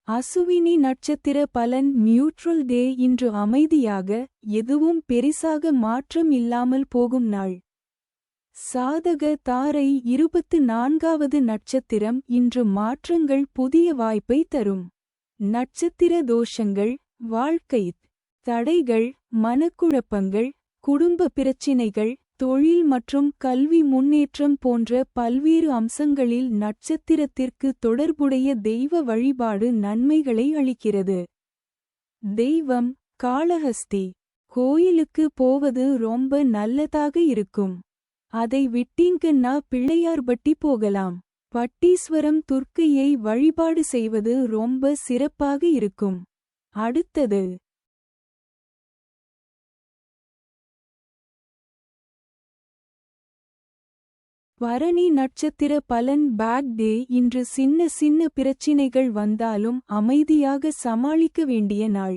அசுவினி நட்சத்திர பலன் நியூட்ரல் டே. இன்று அமைதியாக, எதுவும் பெரிசாக மாற்றம் இல்லாமல் போகும் நாள். சாதக தாரை 24வது நட்சத்திரம். இன்று மாற்றங்கள் புதிய வாய்ப்பை தரும். நட்சத்திர தோஷங்கள்: வாழ்க்கை தடைகள், மனக்குழப்பங்கள், குடும்ப பிரச்சினைகள், தொழில் மற்றும் கல்வி முன்னேற்றம் போன்ற பல்வேறு அம்சங்களில் நட்சத்திரத்திற்கு தொடர்புடைய தெய்வ வழிபாடு நன்மைகளை அளிக்கிறது. தெய்வம்: காளஹஸ்தி. கோயிலுக்கு போவது ரொம்ப நல்லதாக இருக்கும். அதை விட்டீங்கன்னா பிள்ளையார்பட்டி போகலாம். பட்டீஸ்வரம் துர்க்கையை வழிபாடு செய்வது ரொம்ப சிறப்பாக இருக்கும். அடுத்தது பரணி நட்சத்திர பலன். Bad day. இன்று சின்ன சின்ன பிரச்சினைகள் வந்தாலும் அமைதியாக சமாளிக்க வேண்டிய நாள்.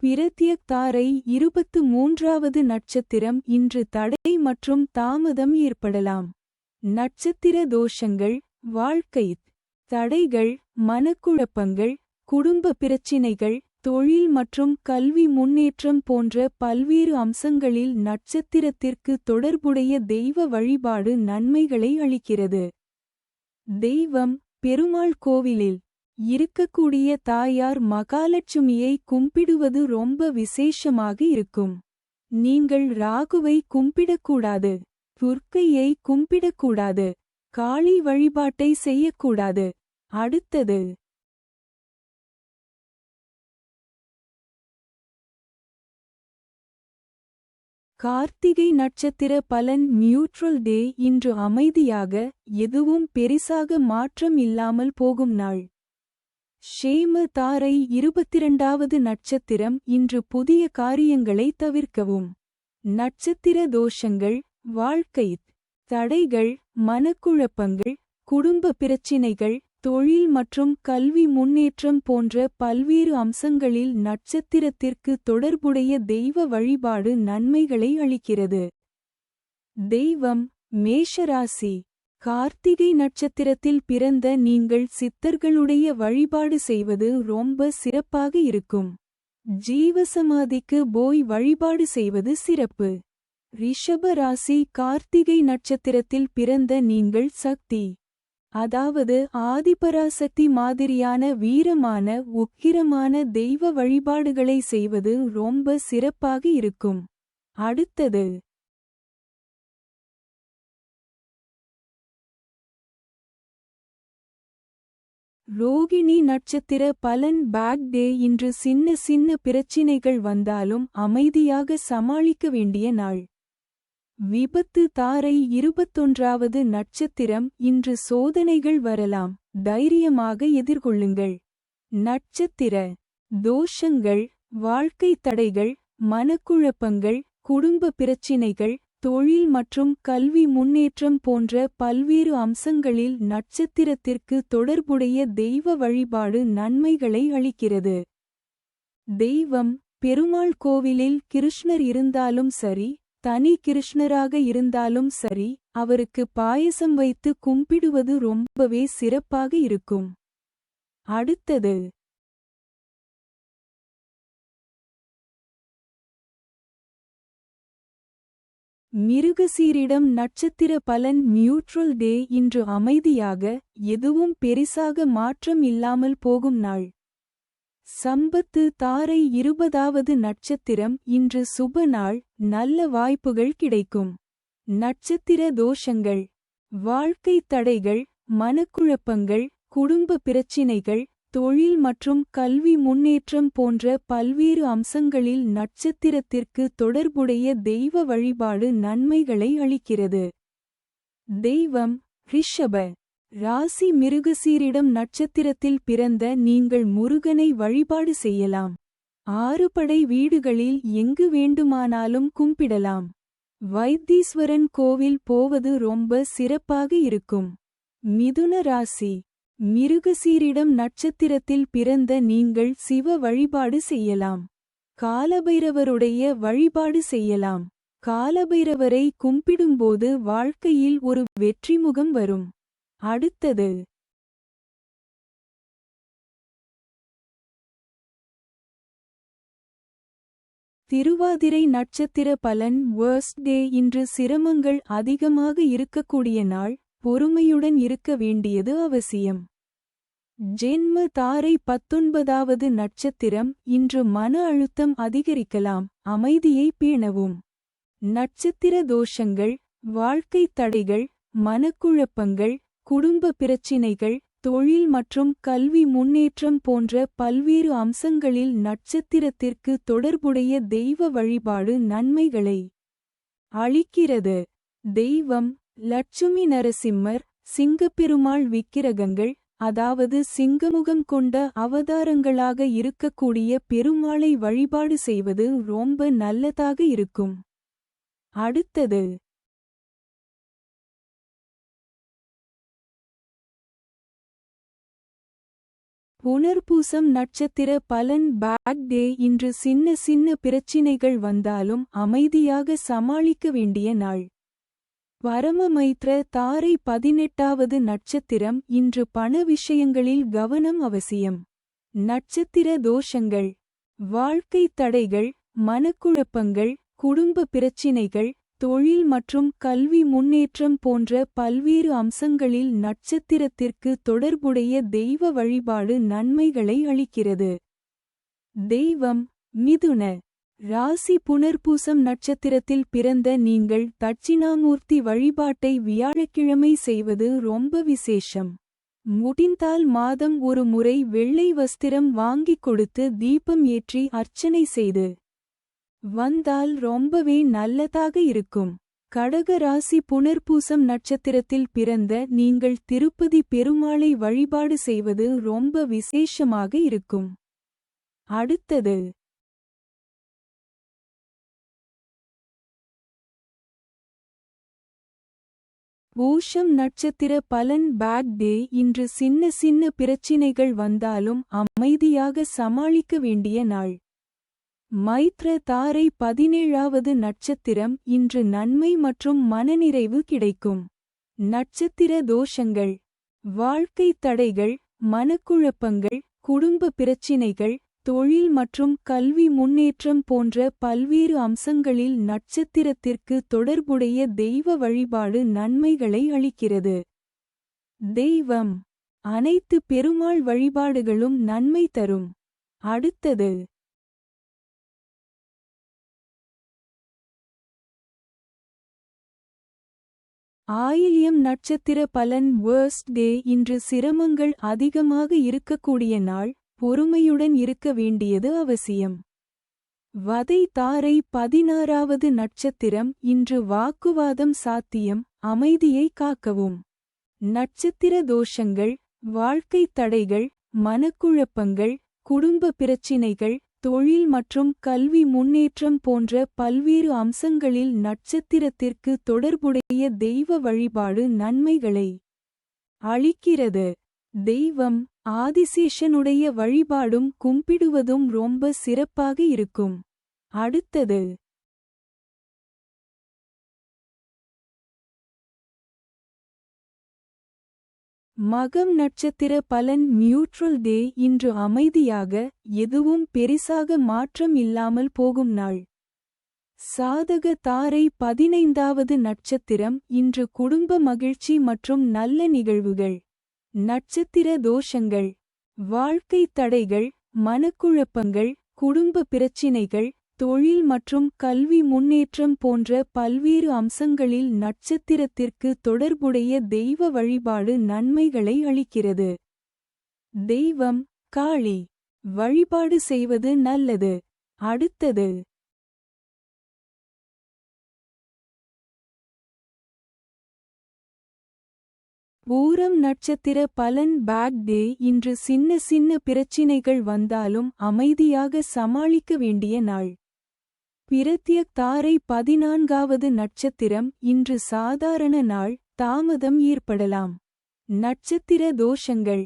பிரத்யக் தாரை 23வது நட்சத்திரம். இன்று தடை மற்றும் தாமதம் ஏற்படலாம். நட்சத்திர தோஷங்கள்: வாழ்க்கை தடைகள், மனக்குழப்பங்கள், குடும்ப பிரச்சினைகள், தொழில் மற்றும் கல்வி முன்னேற்றம் போன்ற பல்வேறு அம்சங்களில் நட்சத்திரத்திற்கு தொடர்புடைய தெய்வ வழிபாடு நன்மைகளை அளிக்கிறது. தெய்வம்: பெருமாள். கோவிலில் இருக்கக்கூடிய தாயார் மகாலட்சுமியை கும்பிடுவது ரொம்ப விசேஷமாக இருக்கும். நீங்கள் ராகுவை கும்பிடக்கூடாது, துர்க்கையை கும்பிடக்கூடாது, காளி வழிபாட்டை செய்யக்கூடாது. அடுத்தது கார்த்திகை நட்சத்திர பலன். நியூட்ரல் டே. இன்று அமைதியாக, எதுவும் பெரிசாக மாற்றம் இல்லாமல் போகும் நாள். ஷேம தாரை 22வது நட்சத்திரம். இன்று புதிய காரியங்களை தவிர்க்கவும். நட்சத்திர தோஷங்கள்: வாழ்க்கை தடைகள், மனக்குழப்பங்கள், குடும்ப பிரச்சினைகள், தொழில் மற்றும் கல்வி முன்னேற்றம் போன்ற பல்வேறு அம்சங்களில் நட்சத்திரத்திற்கு தொடர்புடைய தெய்வ வழிபாடு நன்மைகளை அளிக்கிறது. தெய்வம்: மேஷராசி. கார்த்திகை நட்சத்திரத்தில் பிறந்த நீங்கள் சித்தர்களுடைய வழிபாடு செய்வது ரொம்ப சிறப்பாக இருக்கும். ஜீவசமாதிக்கு போய் வழிபாடு செய்வது சிறப்பு. ரிஷப ராசி. கார்த்திகை நட்சத்திரத்தில் பிறந்த நீங்கள் சக்தி, அதாவது ஆதிபராசக்தி மாதிரியான வீரமான உக்கிரமான தெய்வ வழிபாடுகளை செய்வது ரொம்ப சிறப்பாக இருக்கும். அடுத்தது ரோகிணி நட்சத்திர பலன். Bad day. இன்று சின்ன சின்ன பிரச்சினைகள் வந்தாலும் அமைதியாக சமாளிக்க வேண்டிய நாள். விபத்து தாரை 21வது நட்சத்திரம். இன்று சோதனைகள் வரலாம், தைரியமாக எதிர்கொள்ளுங்கள். நட்சத்திர தோஷங்கள்: வாழ்க்கை தடைகள், மனக்குழப்பங்கள், குடும்ப பிரச்சினைகள், தொழில் மற்றும் கல்வி முன்னேற்றம் போன்ற பல்வேறு அம்சங்களில் நட்சத்திரத்திற்கு தொடர்புடைய தெய்வ வழிபாடு நன்மைகளை அளிக்கிறது. தெய்வம்: பெருமாள். கோவிலில் கிருஷ்ணர் இருந்தாலும் சரி, தனி கிருஷ்ணராக இருந்தாலும் சரி, அவருக்கு பாயசம் வைத்து கும்பிடுவது ரொம்பவே சிறப்பாக இருக்கும். அடுத்தது மிருகசீரிடம் நட்சத்திர பலன். நியூட்ரல் டே. இன்று அமைதியாக, எதுவும் பெரிசாக மாற்றம் இல்லாமல் போகும் நாள். சம்பத்து தாரை 20வது நட்சத்திரம். இன்று சுப நாள், நல்ல வாய்ப்புகள் கிடைக்கும். நட்சத்திர தோஷங்கள்: வாழ்க்கை தடைகள், மனக்குழப்பங்கள், குடும்ப பிரச்சினைகள், தொழில் மற்றும் கல்வி முன்னேற்றம் போன்ற பல்வேறு அம்சங்களில் நட்சத்திரத்திற்கு தொடர்புடைய தெய்வ வழிபாடு நன்மைகளை அளிக்கிறது. தெய்வம்: ரிஷப ராசி. மிருகசீரிடம் நட்சத்திரத்தில் பிறந்த நீங்கள் முருகனை வழிபாடு செய்யலாம். 6 படை வீடுகளில் எங்கு வேண்டுமானாலும் கும்பிடலாம். வைத்தீஸ்வரன் கோவில் போவது ரொம்ப சிறப்பாக இருக்கும். மிதுன ராசி. மிருகசீரிடம் நட்சத்திரத்தில் பிறந்த நீங்கள் சிவ வழிபாடு செய்யலாம். காலபைரவருடைய வழிபாடு செய்யலாம். காலபைரவரை கும்பிடும்போது வாழ்க்கையில் ஒரு வெற்றிமுகம் வரும். அடுத்தது திருவாதிரை நட்சத்திர பலன் வேர்ஸ்ட் டே. இன்று சிரமங்கள் அதிகமாக இருக்கக்கூடிய நாள், பொறுமையுடன் இருக்க வேண்டியது அவசியம். ஜென்ம தாரை 19வது நட்சத்திரம். இன்று மன அழுத்தம் அதிகரிக்கலாம், அமைதியை பேணவும். நட்சத்திர தோஷங்கள்: வாழ்க்கை தடைகள், மனக்குழப்பங்கள், குடும்ப பிரச்சினைகள், தொழில் மற்றும் கல்வி முன்னேற்றம் போன்ற பல்வேறு அம்சங்களில் நட்சத்திரத்திற்கு தொடர்புடைய தெய்வ வழிபாடு நன்மைகளை அளிக்கிறது. தெய்வம்: லட்சுமி நரசிம்மர், சிங்கப்பெருமாள் விக்கிரகங்கள், அதாவது சிங்கமுகம் கொண்ட அவதாரங்களாக இருக்கக்கூடிய பெருமாளை வழிபாடு செய்வது ரொம்ப நல்லதாக இருக்கும். அடுத்தது புனர்பூசம் நட்சத்திர பலன் பேட் டே. இன்று சின்ன சின்ன பிரச்சினைகள் வந்தாலும் அமைதியாக சமாளிக்க வேண்டிய நாள். பரமமைத்ர தாரை 18வது நட்சத்திரம். இன்று பண விஷயங்களில் கவனம் அவசியம். நட்சத்திர தோஷங்கள்: வாழ்க்கை தடைகள், மனக்குழப்பங்கள், குடும்ப பிரச்சினைகள், தொழில் மற்றும் கல்வி முன்னேற்றம் போன்ற பல்வேறு அம்சங்களில் நட்சத்திரத்திற்கு தொடர்புடைய தெய்வ வழிபாடு நன்மைகளை அளிக்கிறது. தெய்வம்: மிதுன ராசி. புனர்பூசம் நட்சத்திரத்தில் பிறந்த நீங்கள் தட்சிணாமூர்த்தி வழிபாட்டை வியாழக்கிழமை செய்வது ரொம்ப விசேஷம். முடிந்தால் மாதம் ஒரு முறை வெள்ளை வஸ்திரம் வாங்கிக் கொடுத்து தீபம் ஏற்றி அர்ச்சனை செய்து வந்தால் ரொம்பவே நல்லதாக இருக்கும். கடக ராசி. புனர்பூசம் நட்சத்திரத்தில் பிறந்த நீங்கள் திருப்பதி பெருமாளை வழிபாடு செய்வது ரொம்ப விசேஷமாக இருக்கும். அடுத்தது பூஷம் நட்சத்திர பலன் பேட் டே. இன்று சின்ன சின்ன பிரச்சினைகள் வந்தாலும் அமைதியாக சமாளிக்க வேண்டிய நாள். மைத்ர தாரை 17வது நட்சத்திரம். இன்று நன்மை மற்றும் மனநிறைவு கிடைக்கும். நட்சத்திர தோஷங்கள்: வாழ்க்கை தடைகள், மனக்குழப்பங்கள், குடும்ப பிரச்சினைகள், தொழில் மற்றும் கல்வி முன்னேற்றம் போன்ற பல்வேறு அம்சங்களில் நட்சத்திரத்திற்கு தொடர்புடைய தெய்வ வழிபாடு நன்மைகளை அளிக்கிறது. தெய்வம்: அனைத்து பெருமாள் வழிபாடுகளும் நன்மை தரும். அடுத்தது ஆயில்யம் நட்சத்திர பலன் வேர்ஸ்ட் டே. இன்று சிரமங்கள் அதிகமாக இருக்கக்கூடிய நாள், பொறுமையுடன் இருக்க வேண்டியது அவசியம். வதை தாரை 16வது நட்சத்திரம். இன்று வாக்குவாதம் சாத்தியம், அமைதியை காக்கவும். நட்சத்திர தோஷங்கள்: வாழ்க்கை தடைகள், மனக்குழப்பங்கள், குடும்ப பிரச்சினைகள், தொழில் மற்றும் கல்வி முன்னேற்றம் போன்ற பல்வேறு அம்சங்களில் நட்சத்திரத்திற்கு தொடர்புடைய தெய்வ வழிபாடு நன்மைகளை அளிக்கிறது. தெய்வம்: ஆதிசேஷனுடைய வழிபாடும் கும்பிடுவதும் ரொம்ப சிறப்பாக இருக்கும். அடுத்தது மகம் நட்சத்திர பலன் நியூட்ரல் டே. இன்று அமைதியாக, எதுவும் பெரிசாக மாற்றம் இல்லாமல் போகும் நாள். சாதக தாரை 15வது நட்சத்திரம். இன்று குடும்ப மகிழ்ச்சி மற்றும் நல்ல நிகழ்வுகள். நட்சத்திர தோஷங்கள்: வாழ்க்கை தடைகள், மனக்குழப்பங்கள், குடும்ப பிரச்சினைகள், தொழில் மற்றும் கல்வி முன்னேற்றம் போன்ற பல்வேறு அம்சங்களில் நட்சத்திரத்திற்கு தொடர்புடைய தெய்வ வழிபாடு நன்மைகளை அளிக்கிறது. தெய்வம்: காளி வழிபாடு செய்வது நல்லது. அடுத்தது பூரம் நட்சத்திர பலன் பேட் டே. இன்று சின்ன சின்ன பிரச்சினைகள் வந்தாலும் அமைதியாக சமாளிக்க வேண்டிய நாள். பிரத்யக் தாரை 14வது நட்சத்திரம். இன்று சாதாரண நாள், தாமதம் ஏற்படலாம். நட்சத்திர தோஷங்கள்: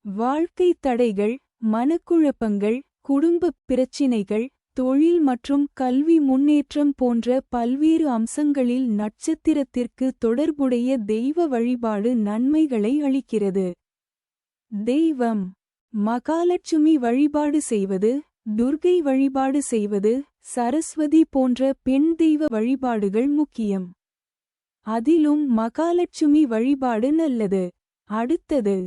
வாழ்க்கை தடைகள், மனக்குழப்பங்கள், குடும்ப பிரச்சினைகள், தொழில் மற்றும் கல்வி முன்னேற்றம் போன்ற பல்வேறு அம்சங்களில் நட்சத்திரத்திற்கு தொடர்புடைய தெய்வ வழிபாடு நன்மைகளை அளிக்கிறது. தெய்வம்: மகாலட்சுமி வழிபாடு செய்வது, துர்க்கை வழிபாடு செய்வது, சரஸ்வதி போன்ற பெண் தெய்வ வழிபாடுகள் முக்கியம். அதிலும் மகாலட்சுமி வழிபாடு நல்லது. அடுத்தது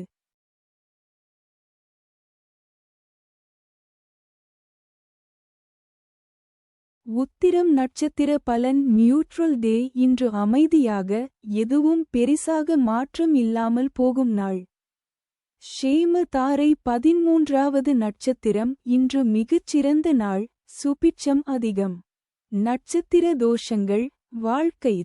உத்திரம் நட்சத்திர பலன். நியூட்ரல் டே. இன்று அமைதியாக, எதுவும் பெரிசாக மாற்றம் இல்லாமல் போகும் நாள். ஷேம தாரை 13வது நட்சத்திரம். இன்று மிகச்சிறந்த நாள், சுபிட்சம் அதிகம். நட்சத்திர தோஷங்கள். வாழ்க்கை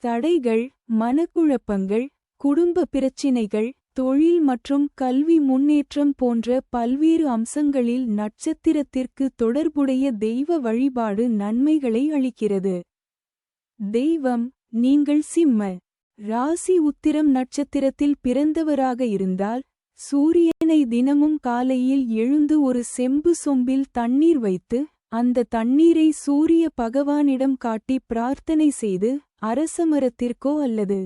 தடைகள், மனக்குழப்பங்கள், குடும்ப பிரச்சினைகள், தொழில் மற்றும் கல்வி முன்னேற்றம் போன்ற பல்வேறு அம்சங்களில் நட்சத்திரத்திற்கு தொடர்புடைய தெய்வ வழிபாடு நன்மைகளை அளிக்கிறது. தெய்வம். நீங்கள் சிம்ம ராசி உத்திரம் நட்சத்திரத்தில் பிறந்தவராக இருந்தால், சூரியனை தினமும் காலையில் எழுந்து ஒரு செம்பு சொம்பில் தண்ணீர் வைத்து, அந்த தண்ணீரை சூரிய பகவானிடம் காட்டி பிரார்த்தனை செய்து, அரசமரத்திற்கோ அல்லது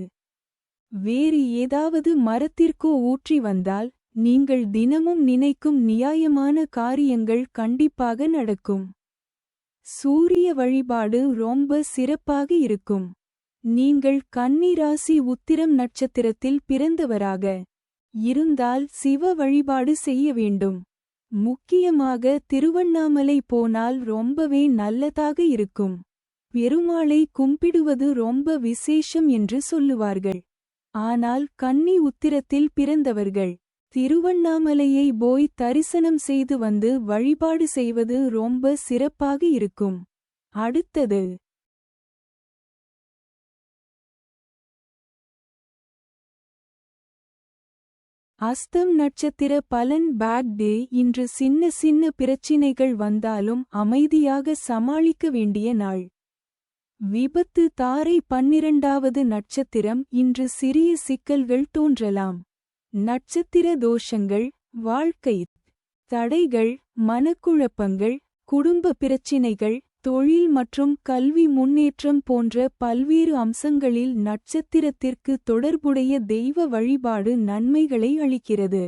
வேறு ஏதாவது மரத்திற்கோ ஊற்றி வந்தால், நீங்கள் தினமும் நினைக்கும் நியாயமான காரியங்கள் கண்டிப்பாக நடக்கும். சூரிய வழிபாடு ரொம்ப சிறப்பாக இருக்கும். நீங்கள் கன்னி ராசி உத்திரம் நட்சத்திரத்தில் பிறந்தவராக இருந்தால் சிவ வழிபாடு செய்ய வேண்டும். முக்கியமாக திருவண்ணாமலை போனால் ரொம்பவே நல்லதாக இருக்கும். பெருமாளை கும்பிடுவது ரொம்ப விசேஷம் என்று சொல்லுவார்கள். ஆனால் கன்னி உத்திரத்தில் பிறந்தவர்கள் திருவண்ணாமலையை போய் தரிசனம் செய்து வந்து வழிபாடு செய்வது ரொம்ப சிறப்பாக இருக்கும். அடுத்தது அஸ்தம் நட்சத்திர பலன். Bad day. இன்று சின்ன சின்ன பிரச்சினைகள் வந்தாலும் அமைதியாக சமாளிக்க வேண்டிய நாள். விபத்து தாரை 12வது நட்சத்திரம். இன்று சிறிய சிக்கல்கள் தோன்றலாம். நட்சத்திர தோஷங்கள். வாழ்க்கை தடைகள், மனக்குழப்பங்கள், குடும்ப பிரச்சினைகள், தொழில் மற்றும் கல்வி முன்னேற்றம் போன்ற பல்வேறு அம்சங்களில் நட்சத்திரத்திற்கு தொடர்புடைய தெய்வ வழிபாடு நன்மைகளை அளிக்கிறது.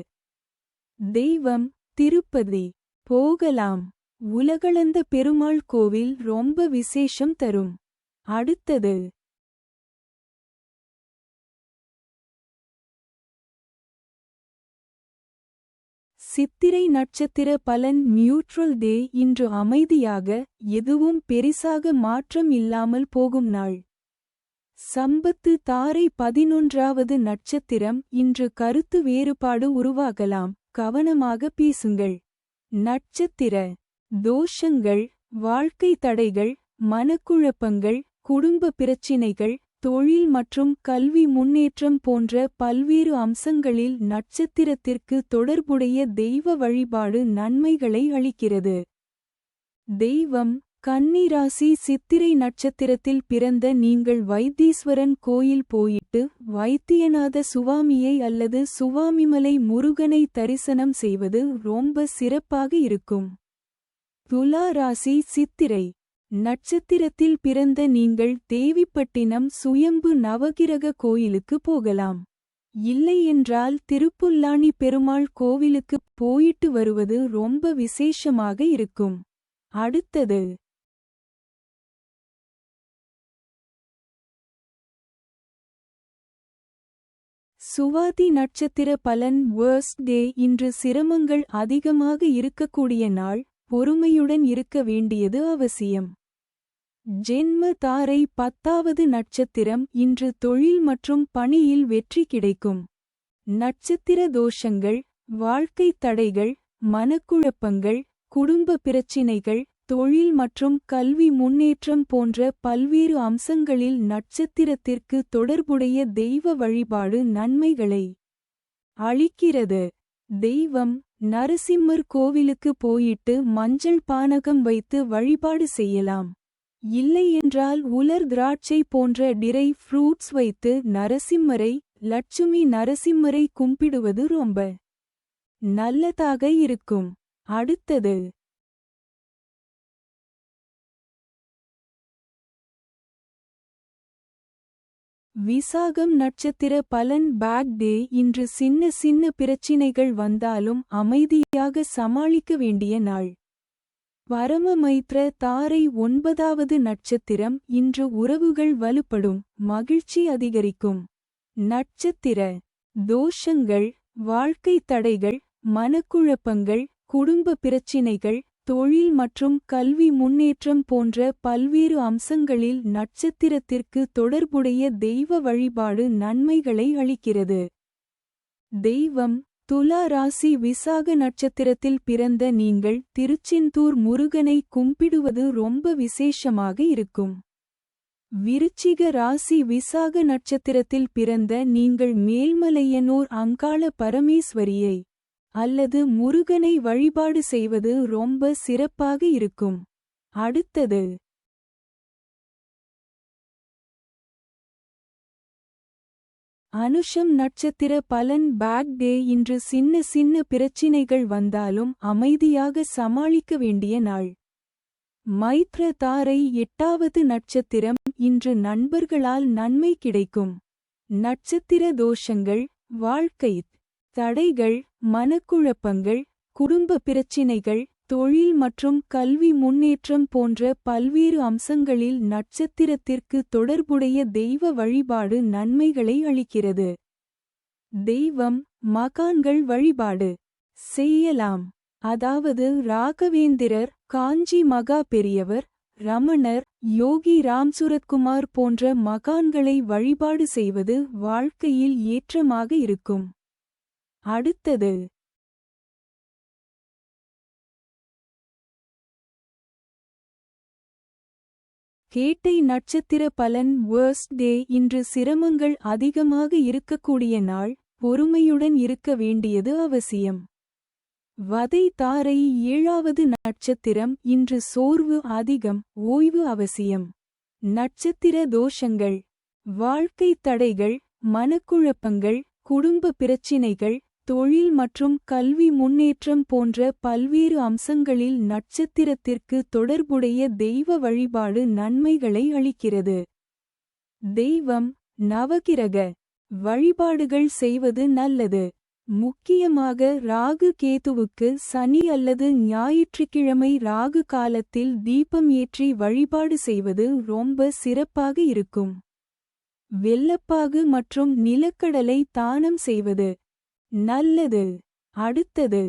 தெய்வம். திருப்பதி போகலாம். உலகளந்த பெருமாள் கோவில் ரொம்ப விசேஷம் தரும். அடுத்தது சித்திரை நட்சத்திர பலன். நியூட்ரல் டே. இன்று அமைதியாக, எதுவும் பெரிசாக மாற்றம் இல்லாமல் போகும் நாள். சம்பத்து தாரை 11வது நட்சத்திரம். இன்று கருத்து வேறுபாடு உருவாகலாம், கவனமாக பேசுங்கள். நட்சத்திர தோஷங்கள். வாழ்க்கை தடைகள், மனக்குழப்பங்கள், குடும்ப பிரச்சினைகள், தொழில் மற்றும் கல்வி முன்னேற்றம் போன்ற பல்வேறு அம்சங்களில் நட்சத்திரத்திற்கு தொடர்புடைய தெய்வ வழிபாடு நன்மைகளை அளிக்கிறது. தெய்வம். கன்னி ராசி சித்திரை நட்சத்திரத்தில் பிறந்த நீங்கள் வைத்தீஸ்வரன் கோயில் போயிட்டு வைத்தியநாத சுவாமியை அல்லது சுவாமிமலை முருகனை தரிசனம் செய்வது ரொம்ப சிறப்பாக இருக்கும். துலா ராசி சித்திரை நட்சத்திரத்தில் பிறந்த நீங்கள் தேவிப்பட்டினம் சுயம்பு நவகிரக கோயிலுக்கு போகலாம். இல்லையென்றால் திருப்புல்லானி பெருமாள் கோவிலுக்கு போயிட்டு வருவது ரொம்ப விசேஷமாக இருக்கும். அடுத்தது சுவாதி நட்சத்திர பலன். வேர்ஸ்ட் டே. இன்று சிரமங்கள் அதிகமாக இருக்கக்கூடிய நாள், பொறுமையுடன் இருக்க வேண்டியது அவசியம். ஜென்ம தாரை 10வது நட்சத்திரம். இன்று தொழில் மற்றும் பணியில் வெற்றி கிடைக்கும். நட்சத்திர தோஷங்கள். வாழ்க்கை தடைகள், மனக்குழப்பங்கள், குடும்ப பிரச்சினைகள், தொழில் மற்றும் கல்வி முன்னேற்றம் போன்ற பல்வேறு அம்சங்களில் நட்சத்திரத்திற்கு தொடர்புடைய தெய்வ வழிபாடு நன்மைகளை அளிக்கிறது. தெய்வம். நரசிம்மர் கோவிலுக்கு போயிட்டு மஞ்சள் பானகம் வைத்து வழிபாடு செய்யலாம். இல்லையென்றால் உலர் திராட்சை போன்ற டிரை ஃப்ரூட்ஸ் வைத்து நரசிம்மரை, லட்சுமி நரசிம்மரை கும்பிடுவது ரொம்ப நல்லதாக இருக்கும். அடுத்தது விசாகம் நட்சத்திர பலன். Bad day. இன்று சின்ன சின்ன பிரச்சினைகள் வந்தாலும் அமைதியாக சமாளிக்க வேண்டிய நாள். பரமமைத்ர தாரை 9வது நட்சத்திரம். இன்று உறவுகள் வலுப்படும், மகிழ்ச்சி அதிகரிக்கும். நட்சத்திர தோஷங்கள்: வாழ்க்கை தடைகள், மனக்குழப்பங்கள், குடும்ப பிரச்சினைகள், தொழில் மற்றும் கல்வி முன்னேற்றம் போன்ற பல்வேறு அம்சங்களில் நட்சத்திரத்திற்கு தொடர்புடைய தெய்வ வழிபாடு நன்மைகளை அளிக்கிறது. தெய்வம்: துலா ராசி விசாக நட்சத்திரத்தில் பிறந்த நீங்கள் திருச்செந்தூர் முருகனை கும்பிடுவது ரொம்ப விசேஷமாக இருக்கும். விருச்சிக ராசி விசாக நட்சத்திரத்தில் பிறந்த நீங்கள் மேல்மலையனூர் அங்காள பரமேஸ்வரியை அல்லது முருகனை வழிபாடு செய்வது ரொம்ப சிறப்பாக இருக்கும். அடுத்தது அனுஷம் நட்சத்திர பலன். Bad day. இன்று சின்ன சின்ன பிரச்சினைகள் வந்தாலும் அமைதியாக சமாளிக்க வேண்டிய நாள். மைத்ர தாரை 8வது நட்சத்திரம். இன்று நண்பர்களால் நன்மை கிடைக்கும். நட்சத்திர தோஷங்கள்: வாழ்க்கை தடைகள், மனக்குழப்பங்கள், குடும்ப பிரச்சினைகள், தொழில் மற்றும் கல்வி முன்னேற்றம் போன்ற பல்வேறு அம்சங்களில் நட்சத்திரத்திற்கு தொடர்புடைய தெய்வ வழிபாடு நன்மைகளை அளிக்கிறது. தெய்வம்: மகான்கள் வழிபாடு செய்யலாம். அதாவது ராகவேந்திரர், காஞ்சி மகா பெரியவர், ரமணர், யோகி ராம்சுரத்குமார் போன்ற மகான்களை வழிபாடு செய்வது வாழ்க்கையில் ஏற்றமாக இருக்கும். அடுத்தது கேட்டை நட்சத்திர பலன். வேர்ஸ்ட் டே. இன்று சிரமங்கள் அதிகமாக இருக்கக்கூடிய நாள், பொறுமையுடன் இருக்க வேண்டியது அவசியம். வதை தாரை 7வது நட்சத்திரம். இன்று சோர்வு அதிகம், ஓய்வு அவசியம். நட்சத்திர தோஷங்கள்: வாழ்க்கை தடைகள், மனக்குழப்பங்கள், குடும்ப பிரச்சினைகள், தொழில் மற்றும் கல்வி முன்னேற்றம் போன்ற பல்வேறு அம்சங்களில் நட்சத்திரத்திற்கு தொடர்புடைய தெய்வ வழிபாடு நன்மைகளை அளிக்கிறது. தெய்வம்: நவகிரக வழிபாடுகள் செய்வது நல்லது. முக்கியமாக ராகு கேதுவுக்கு சனி அல்லது ஞாயிற்றுக்கிழமை ராகு காலத்தில் தீபம் ஏற்றி வழிபாடு செய்வது ரொம்ப சிறப்பாக இருக்கும். வெல்லப்பாகு மற்றும் நிலக்கடலை தானம் செய்வது நல்லது. அடுத்தது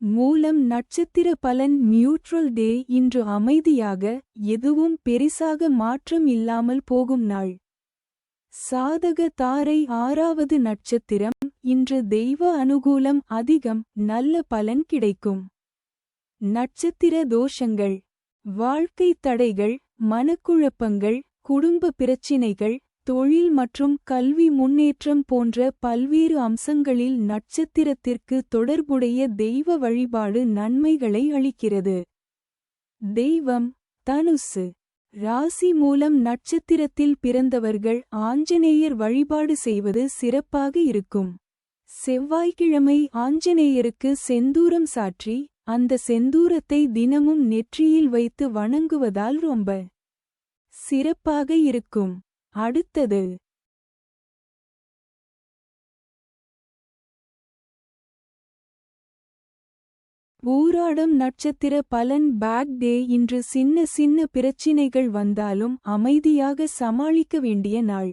மூலம் நட்சத்திர பலன். நியூட்ரல் டே. இன்று அமைதியாக, எதுவும் பெரிசாக மாற்றம் இல்லாமல் போகும் நாள். சாதக தாரை 6வது நட்சத்திரம். இன்று தெய்வ அனுகூலம் அதிகம், நல்ல பலன் கிடைக்கும். நட்சத்திர தோஷங்கள்: வாழ்க்கை தடைகள், மனக்குழப்பங்கள், குடும்ப பிரச்சினைகள், தொழில் மற்றும் கல்வி முன்னேற்றம் போன்ற பல்வேறு அம்சங்களில் நட்சத்திரத்திற்கு தொடர்புடைய தெய்வ வழிபாடு நன்மைகளை அளிக்கிறது. தெய்வம்: தனுசு ராசி மூலம் நட்சத்திரத்தில் பிறந்தவர்கள் ஆஞ்சநேயர் வழிபாடு செய்வது சிறப்பாக இருக்கும். செவ்வாய்க்கிழமை ஆஞ்சநேயருக்கு செந்தூரம் சாற்றி, அந்த செந்தூரத்தை தினமும் நெற்றியில் வைத்து வணங்குவதால் ரொம்ப சிறப்பாக இருக்கும். அடுத்தது பூராடம் நட்சத்திர பலன். Bad day. இன்று சின்ன சின்ன பிரச்சினைகள் வந்தாலும் அமைதியாக சமாளிக்க வேண்டிய நாள்.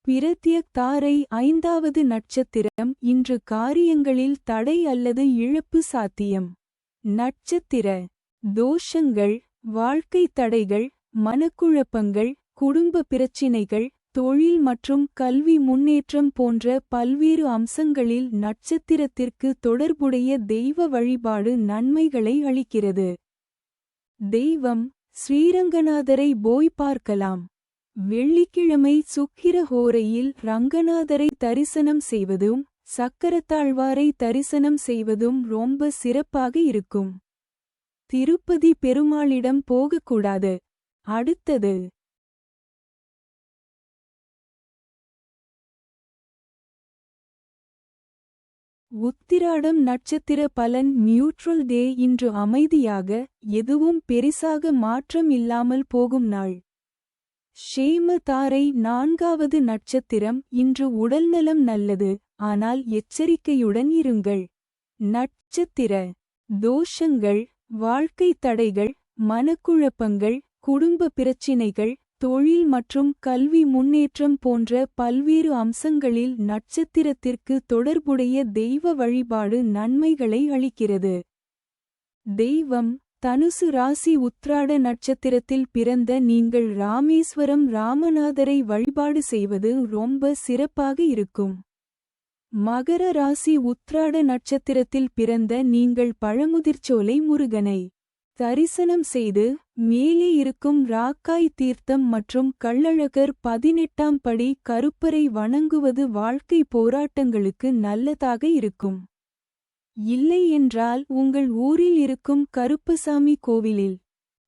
பிரத்யக் தாரை 5வது நட்சத்திரம். இன்று காரியங்களில் தடை அல்லது இழப்பு சாத்தியம். நட்சத்திர தோஷங்கள்: வாழ்க்கை தடைகள், மனக்குழப்பங்கள், குடும்ப பிரச்சினைகள், தொழில் மற்றும் கல்வி முன்னேற்றம் போன்ற பல்வேறு அம்சங்களில் நட்சத்திரத்திற்கு தொடர்புடைய தெய்வ வழிபாடு நன்மைகளை அளிக்கிறது. தெய்வம்: ஸ்ரீரங்கநாதரை போய் பார்க்கலாம். வெள்ளிக்கிழமை சுக்கிர ஹோரையில் ரங்கநாதரை தரிசனம் செய்வதும் சக்கரத்தாழ்வாரை தரிசனம் செய்வதும் ரொம்ப சிறப்பாக இருக்கும். திருப்பதி பெருமாளிடம் போகக்கூடாது. அடுத்தது உத்திராடம் நட்சத்திர பலன். நியூட்ரல் டே. இன்று அமைதியாக, எதுவும் பெரிசாக மாற்றம் இல்லாமல் போகும் நாள். ஷேம தாரை 4வது நட்சத்திரம் இன்று உடல்நலம் நல்லது, ஆனால் எச்சரிக்கையுடன் இருங்கள். நட்சத்திர தோஷங்கள்: வாழ்க்கை தடைகள், மனக்குழப்பங்கள், குடும்ப பிரச்சினைகள், தொழில் மற்றும் கல்வி முன்னேற்றம் போன்ற பல்வேறு அம்சங்களில் நட்சத்திரத்திற்கு தொடர்புடைய தெய்வ வழிபாடு நன்மைகளை அளிக்கிறது. தெய்வம்: தனுசு ராசி உத்ராட நட்சத்திரத்தில் பிறந்த நீங்கள் ராமேஸ்வரம் ராமநாதரை வழிபாடு செய்வது ரொம்ப சிறப்பாக இருக்கும். மகர ராசி உத்ராட நட்சத்திரத்தில் பிறந்த நீங்கள் பழமுதிர்ச்சோலை முருகனை தரிசனம் செய்து, மேலே இருக்கும் ராக்காய் தீர்த்தம் மற்றும் கள்ளழகர் 18ஆம் படி கருப்பரை வணங்குவது வாழ்க்கை போராட்டங்களுக்கு நல்லதாக இருக்கும். இல்லை என்றால் உங்கள் ஊரில் இருக்கும் கருப்பசாமி கோவிலில்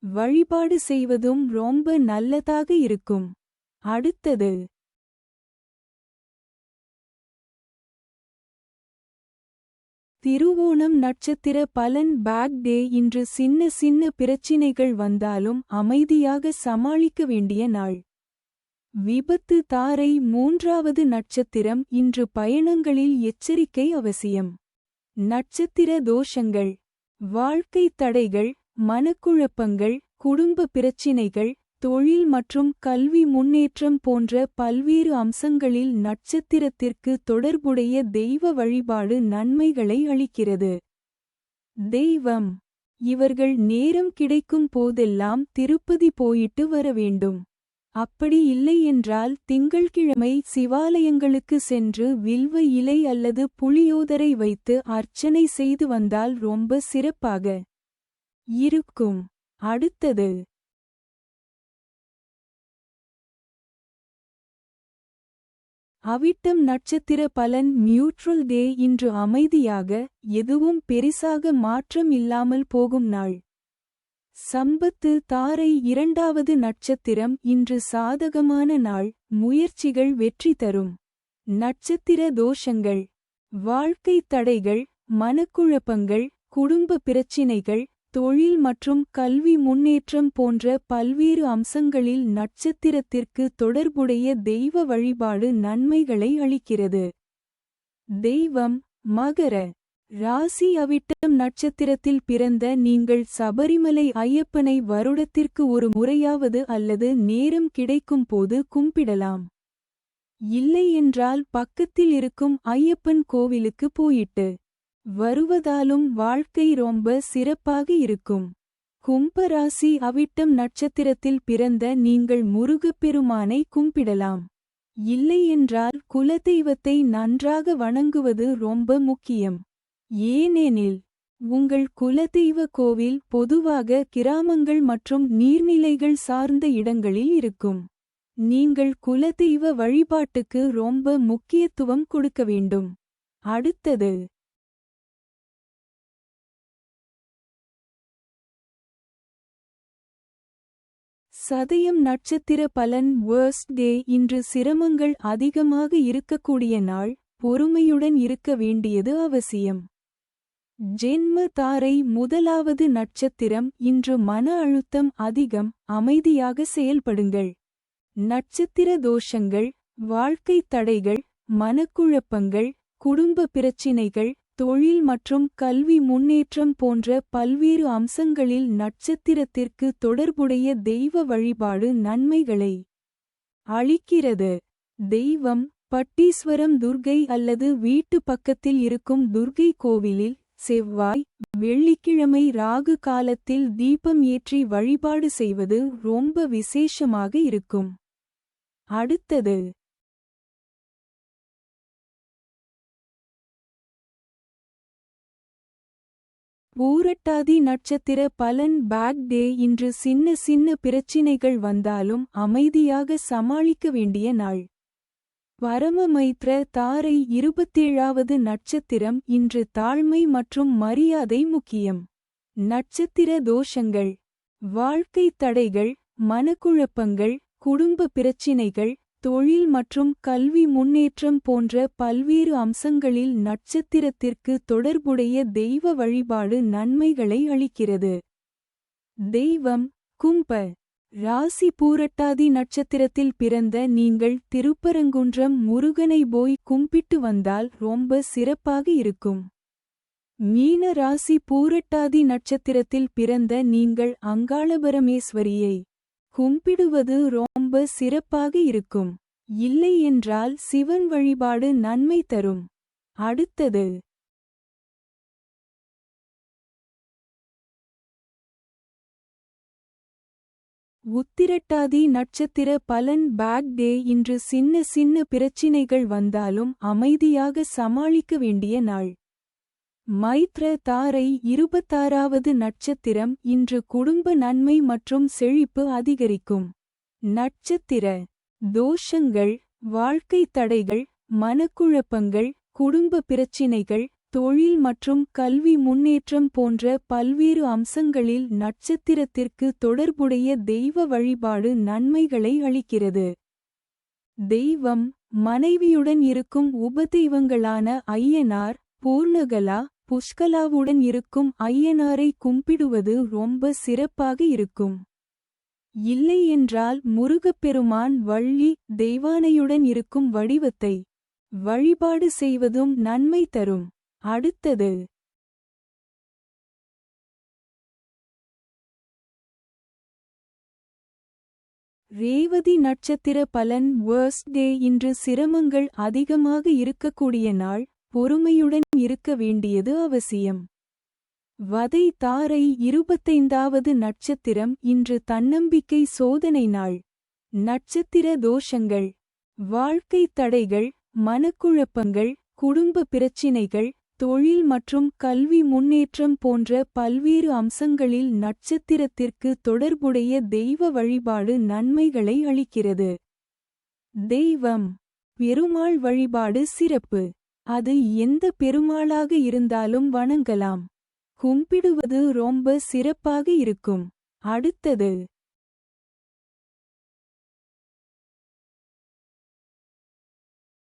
வழிபாடு செய்வதும் ரொம்ப நல்லதாக இருக்கும். அடுத்தது திருவோணம் நட்சத்திர பலன். பேக் டே இன்று சின்ன சின்ன பிரச்சினைகள் வந்தாலும் அமைதியாக சமாளிக்க வேண்டிய நாள். விபத்து தாரை 3வது நட்சத்திரம் இன்று பயணங்களில் எச்சரிக்கை அவசியம். நட்சத்திர தோஷங்கள்: வாழ்க்கை தடைகள், மனக்குழப்பங்கள், குடும்ப பிரச்சினைகள், தொழில் மற்றும் கல்வி முன்னேற்றம் போன்ற பல்வேறு அம்சங்களில் நட்சத்திரத்திற்கு தொடர்புடைய தெய்வ வழிபாடு நன்மைகளை அளிக்கிறது. தெய்வம்: இவர்கள் நேரம் கிடைக்கும் போதெல்லாம் திருப்பதி போயிட்டு வர வேண்டும். அப்படி இல்லை என்றால் திங்கள்கிழமை சிவாலயங்களுக்கு சென்று வில்வ இலை அல்லது புளியோதரை வைத்து அர்ச்சனை செய்து வந்தால் ரொம்ப சிறப்பாக இருக்கும். அடுத்தது அவிட்டம் நட்சத்திர பலன். நியூட்ரல் டே இன்று அமைதியாக, எதுவும் பெரிசாக மாற்றம் இல்லாமல் போகும் நாள். சம்பத்து தாரை 2வது நட்சத்திரம் இன்று சாதகமான நாள், முயற்சிகள் வெற்றி தரும். நட்சத்திர தோஷங்கள்: வாழ்க்கை தடைகள், மனக்குழப்பங்கள், குடும்ப பிரச்சினைகள், தொழில் மற்றும் கல்வி முன்னேற்றம் போன்ற பல்வேறு அம்சங்களில் நட்சத்திரத்திற்கு தொடர்புடைய தெய்வ வழிபாடு நன்மைகளை அளிக்கிறது. தெய்வம்: மகர ராசி அவிட்டம் நட்சத்திரத்தில் பிறந்த நீங்கள் சபரிமலை ஐயப்பனை வருடத்திற்கு ஒரு முறையாவது அல்லது நேரம் கிடைக்கும் போது கும்பிடலாம். இல்லை என்றால் பக்கத்தில் இருக்கும் ஐயப்பன் கோவிலுக்கு போயிட்டு வருவதாலும் வாழ்க்கை ரொம்ப சிறப்பாக இருக்கும். கும்பராசி அவிட்டம் நட்சத்திரத்தில் பிறந்த நீங்கள் முருகப்பெருமானை கும்பிடலாம். இல்லை என்றால் குலதெய்வத்தை நன்றாக வணங்குவது ரொம்ப முக்கியம். ஏனெனில் உங்கள் குலதெய்வ கோவில் பொதுவாக கிராமங்கள் மற்றும் நீர்நிலைகள் சார்ந்த இடங்களில் இருக்கும். நீங்கள் குலதெய்வ வழிபாட்டுக்கு ரொம்ப முக்கியத்துவம் கொடுக்க வேண்டும். அடுத்தது சதயம் நட்சத்திர பலன். வேர்ஸ்ட் டே இன்று சிரமங்கள் அதிகமாக இருக்கக்கூடிய நாள், பொறுமையுடன் இருக்க வேண்டியது அவசியம். ஜென்ம தாரை 1வது நட்சத்திரம் இன்று மன அழுத்தம் அதிகம், அமைதியாக செயல்படுங்கள். நட்சத்திர தோஷங்கள்: வாழ்க்கை தடைகள், மனக்குழப்பங்கள், குடும்ப பிரச்சினைகள், தொழில் மற்றும் கல்வி முன்னேற்றம் போன்ற பல்வேறு அம்சங்களில் நட்சத்திரத்திற்கு தொடர்புடைய தெய்வ வழிபாடு நன்மைகளை அளிக்கிறது. தெய்வம்: பட்டீஸ்வரம் துர்க்கை அல்லது வீட்டு பக்கத்தில் இருக்கும் துர்க்கை கோவிலில் செவ்வாய், வெள்ளிக்கிழமை ராகு காலத்தில் தீபம் ஏற்றி வழிபாடு செய்வது ரொம்ப விசேஷமாக இருக்கும். அடுத்தது பூரட்டாதி நட்சத்திர பலன். பேக் டே இன்று சின்ன சின்ன பிரச்சினைகள் வந்தாலும் அமைதியாக சமாளிக்க வேண்டிய நாள். பரமமைத்ர தாரை 27வது நட்சத்திரம் இன்று தாழ்மை மற்றும் மரியாதை முக்கியம். நட்சத்திர தோஷங்கள்: வாழ்க்கை தடைகள், மனக்குழப்பங்கள், குடும்ப பிரச்சினைகள், தொழில் மற்றும் கல்வி முன்னேற்றம் போன்ற பல்வேறு அம்சங்களில் நட்சத்திரத்திற்கு தொடர்புடைய தெய்வ வழிபாடு நன்மைகளை அளிக்கிறது. தெய்வம்: கும்ப ராசி பூரட்டாதி நட்சத்திரத்தில் பிறந்த நீங்கள் திருப்பரங்குன்றம் முருகனை போய் கும்பிட்டு வந்தால் ரொம்ப சிறப்பாக இருக்கும். மீன ராசி பூரட்டாதி நட்சத்திரத்தில் பிறந்த நீங்கள் அங்காளபரமேஸ்வரியை கும்பிடுவது ரொம்ப சிறப்பாக இருக்கும். இல்லை என்றால் சிவன் வழிபாடு நன்மை தரும். அடுத்தது உத்திரட்டாதி நட்சத்திர பலன். Bad day. இன்று சின்ன சின்ன பிரச்சினைகள் வந்தாலும் அமைதியாக சமாளிக்க வேண்டிய நாள். மைத்ர தாரை 26வது நட்சத்திரம். இன்று குடும்ப நன்மை மற்றும் செழிப்பு அதிகரிக்கும். நட்சத்திர தோஷங்கள். வாழ்க்கை தடைகள், மனக்குழப்பங்கள், குடும்ப பிரச்சினைகள், தொழில் மற்றும் கல்வி முன்னேற்றம் போன்ற பல்வேறு அம்சங்களில் நட்சத்திரத்திற்கு தொடர்புடைய தெய்வ வழிபாடு நன்மைகளை அளிக்கிறது. தெய்வம். மனைவியுடன் இருக்கும் உபதெய்வங்களான ஐயனார், பூர்ணகலா, புஷ்கலாவுடன் இருக்கும் ஐயனாரை கும்பிடுவது ரொம்ப சிறப்பாக இருக்கும். இல்லை என்றால் முருகப்பெருமான், வள்ளி தெய்வானையுடன் இருக்கும் வடிவத்தை வழிபாடு செய்வதும் நன்மை தரும். அடுத்தது ரேவதி நட்சத்திர பலன். வேர்ஸ்ட் டே. இன்று சிரமங்கள் அதிகமாக இருக்கக்கூடிய நாள். பொறுமையுடன் இருக்க வேண்டியது அவசியம். வதை தாரை 25வது நட்சத்திரம். இன்று தன்னம்பிக்கை சோதனை நாள். நட்சத்திர தோஷங்கள். வாழ்க்கை தடைகள், மனக்குழப்பங்கள், குடும்ப பிரச்சினைகள், தொழில் மற்றும் கல்வி முன்னேற்றம் போன்ற பல்வேறு அம்சங்களில் நட்சத்திரத்திற்கு தொடர்புடைய தெய்வ வழிபாடு நன்மைகளை அளிக்கிறது. தெய்வம். பெருமாள் வழிபாடு சிறப்பு. அது எந்த பெருமாளாக இருந்தாலும் வணங்கலாம். கும்பிடுவது ரொம்ப சிறப்பாக இருக்கும். அடுத்தது